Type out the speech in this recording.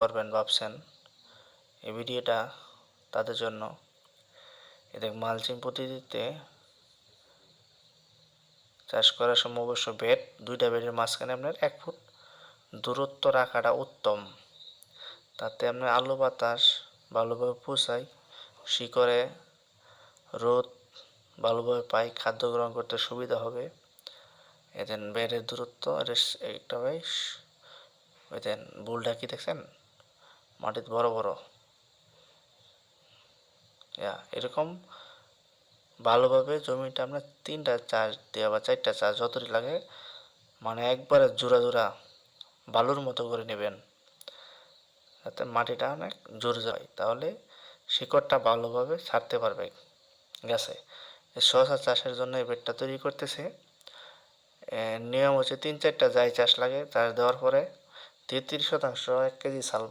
করবেন ভাবছেন, এই ভিডিওটা তাদের জন্য। এদের মালচিং পদ্ধতিতে চাষ করার সময় অবশ্য দুইটা বেডের মাঝখানে আপনার 1 ফুট দূরত্ব রাখাটা উত্তম। তাতে আপনার আলো বাতাস ভালোভাবে পৌঁছায়, শিকড়ে রোদ ভালোভাবে পাই, খাদ্য গ্রহণ করতে সুবিধা হবে। এদের বেডের দূরত্ব একটা বেশ ওইদেন বুলটা কি দেখছেন মাটিতে বড় বড় এরকম ভালোভাবে জমিটা আমরা 3টা চাষ দেওয়া বা 4টা চাষ যতটি লাগে মানে একবারে জোড়া জোড়া বালুর মতো করে নেবেন, যাতে মাটিটা অনেক জোরে যায়, তাহলে শিকড়টা ভালোভাবে ছাড়তে পারবে গাছে। শশা চাষের জন্য এই বেডটা তৈরি করতেছে। নিয়ম হচ্ছে 3-4টা যাই চাষ লাগে, চাষ দেওয়ার পরে 33% 1 কেজি সালফার